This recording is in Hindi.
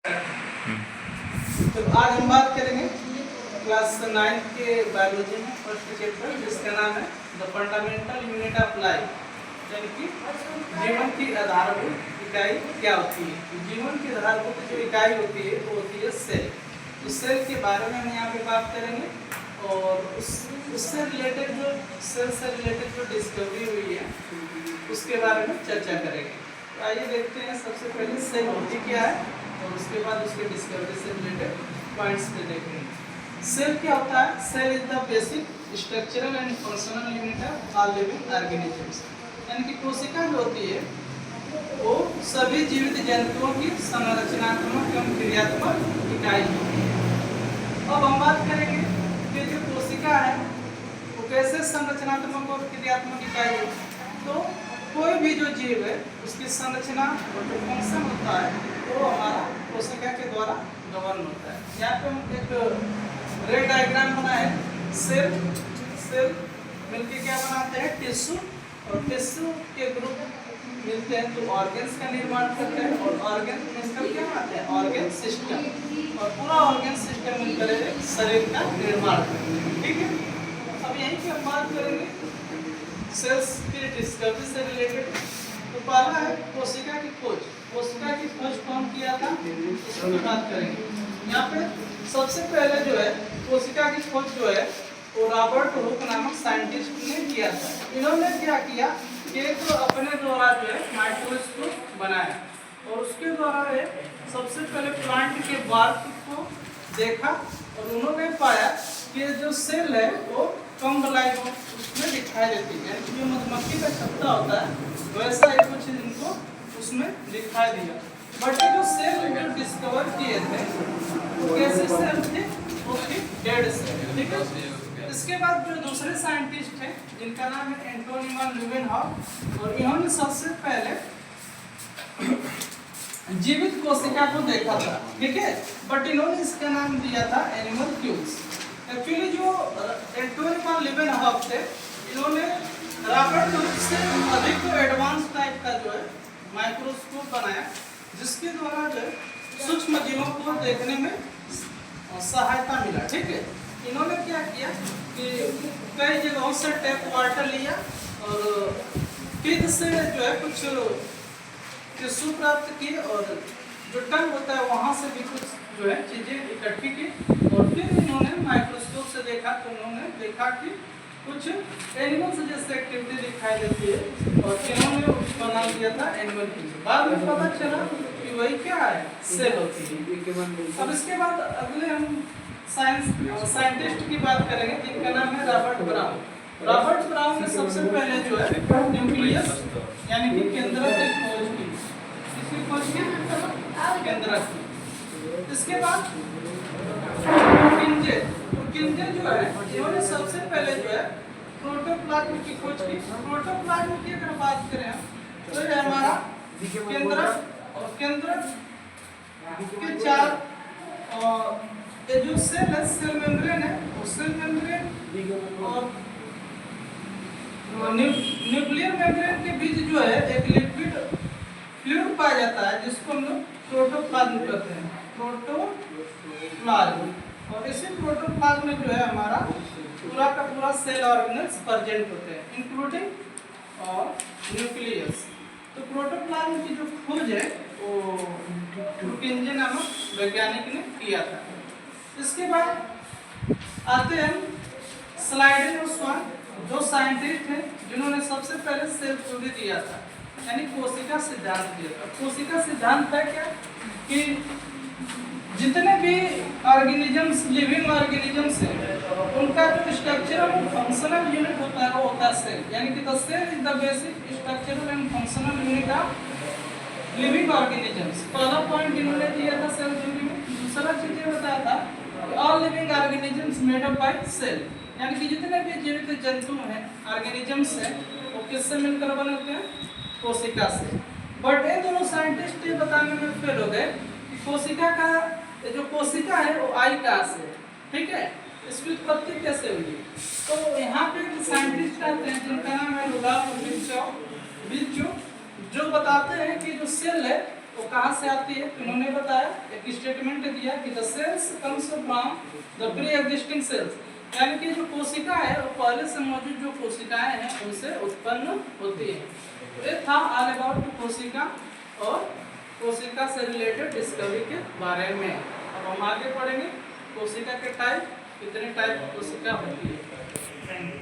तो आज हम बात करेंगे क्लास 9 के बायोलॉजी में फर्स्ट चैप्टर जिसका नाम है the fundamental unit of life, यानी कि जीवन की आधारभूत इकाई क्या होती है। जीवन की आधारभूत जो इकाई होती है वो होती है सेल। उस सेल के बारे में हम यहाँ पे बात करेंगे और उससे रिलेटेड जो सेल से रिलेटेड जो डिस्कवरी हुई है उसके बारे में चर्चा करेंगे। तो आइए देखते हैं सबसे पहले सेल होती क्या है और उसके बाद उसके डिस्कवरी से रिलेटेड पॉइंट्स पे देखेंगे। सेल क्या होता है? Cell is the basic structural and functional unit of all living organisms, यानी कि कोशिका जो होती है वो सभी जीवित जंतुओं की संरचनात्मक एवं क्रियात्मक इकाई होती है। अब हम बात करेंगे कि जो कोशिका है वो कैसे संरचनात्मक और क्रियात्मक इकाई है। तो कोई भी जो जीव है उसकी संरचना और जो फंक्शन होता है वो हमारा कोशिका के द्वारा गवर्न होता है। यहाँ पे हम एक रेड डायग्राम बनाए सेल मिलके क्या बनाते हैं? टिश्यू, और टिश्यू के ग्रुप मिलते हैं तो ऑर्गन्स का निर्माण करते हैं और ऑर्गन मिलकर क्या बनाते हैं? ऑर्गन सिस्टम, और पूरा ऑर्गन सिस्टम मिलकर शरीर का निर्माण करते हैं। ठीक है, अब यहीं पे हम बात करेंगे सेल्स के डिस्कवरी से रिलेटेड। तो पहला है कोशिका की खोज। कोशिका की खोज कौन किया था उसकी बात करेंगे। यहाँ पे सबसे पहले जो है कोशिका की खोज जो है वो रॉबर्ट हुक नामक साइंटिस्ट ने किया था। इन्होंने क्या किया कि तो अपने द्वारा जो है माइक्रोस्कोप बनाया और उसके द्वारा सबसे पहले प्लांट के बार्क को देखा और उन्होंने पाया कि जो सेल है वो कम्बलाइज उसमें दिखाई देती है, यानी जो मधुमक्खी का छत्ता होता है वैसा ही कुछ इनको उसमें दिखाई दिया। बट ये जो सेल जो डिस्कवर किए थे वो कैसे सेल थे? वो थे डेड सेल। ठीक है, इसके बाद जो दूसरे साइंटिस्ट हैं जिनका नाम है एंटोनी वन ल्यूवेनहॉफ, और इन्होंने सबसे पहले जीवित कोशिका को देखा था। ठीक है, बट इन्होंने इसका नाम दिया था एनिमल क्यूब्स। एक्चुअली जो एंटोनी वन ल्यूवेनहॉफ थे इन्होंने रॉबर्ट हुक से अधिक एडवांस टाइप का जो है माइक्रोस्कोप बनाया जिसके द्वारा जो है सूक्ष्म जीवों को देखने में सहायता मिला। ठीक है, इन्होंने क्या किया कि कई जगहों से टैप वाटर लिया और पिग से जो है कुछ टिश्यू प्राप्त किए और जो टंग होता है वहाँ से भी कुछ जो है चीज़ें इकट्ठी की और फिर इन्होंने माइक्रोस्कोप से देखा तो उन्होंने देखा कि कुछ एनिमल्स जैसे एक्टिविटी दिखाई देती है और इन्होंने उसका नाम दिया था एनिमल किंग। बाद में पता चला कि वही क्या है? सेल होती है। अब इसके बाद अगले हम साइंटिस्ट की बात करेंगे जिनका नाम है रॉबर्ट ब्राउन। रॉबर्ट ब्राउन ने सबसे पहले जो है न्यूक्लियस यानी कि केंद्रक की खोज की। इसकी खोज की केंद्रक की। इसके बाद किंजे जो है इन्होंने सबसे पहले जो है प्रोटोप्लाज्म की खोज की। प्रोटोप्लाज्म की अगर बात करें तो ये हमारा केंद्रक और केंद्रक के चार ये जो सेल है सेल मेम्ब्रेन है वो सेल मेम्ब्रेन और न्यूक्लियर मेम्ब्रेन के बीच जो है एक लिक्विड फ्लूइड पाया जाता है जिसको हम लोग प्रोटोप्लाज्म कहते हैं। प्रोटोप्लाज्म, और इसी प्रोटोप्लाज्म में जो है हमारा पूरा का पूरा सेल ऑर्गेनल्स प्रेजेंट होते हैं इंक्लूडिंग और न्यूक्लियस। तो प्रोटोप्लाज्म की जो खोज है वो किंजे नामक वैज्ञानिक ने किया था। इसके बाद आते हैं स्लाइडेन, जो साइंटिस्ट हैं जिन्होंने सबसे पहले सेल थ्योरी दिया था यानी कोशिका सिद्धांत दिया था। कोशिका सिद्धांत है क्या कि जितने भी ऑर्गेनिजम्स लिविंग ऑर्गेनिजम्स हैं उनका जो स्ट्रक्चरल और फंक्शनल यूनिट होता है वो होता है सेल, यानी कि the cell is the basic structural and functional unit of living organisms. पहला पॉइंट इन्होंने दिया था सेल थ्योरी में। दूसरा चीज ये बताया था कि all living organisms made up by cell, यानी कि जितने भी जीवित जंतु हैं ऑर्गेनिजम्स हैं वो किससे मिलकर बने होते हैं? कोशिका से। बट ये दोनों साइंटिस्ट ये बताने में फेल हो गए कि कोशिका का जो कोशिका है वो आई कहाँ से है। ठीक है, इसकी उत्पत्ति कैसे हुई? तो यहाँ पे साइंटिस्ट आते हैं जिनका नाम है रुडॉल्फ विर्चोव, जो बताते हैं कि जो सेल है वो कहाँ से आती है? इन्होंने बताया, एक स्टेटमेंट दिया कि the sales comes from the pre existing cells, यानी कि जो कोशिका है वो पहले से मौजूद जो कोशिकाएं हैं उनसे उत्पन्न होती है। तो ये था ऑल अबाउट कोशिका और कोशिका से रिलेटेड डिस्कवरी के बारे में। अब हम आगे पढ़ेंगे कोशिका के टाइप, कितने टाइप कोशिका होती है।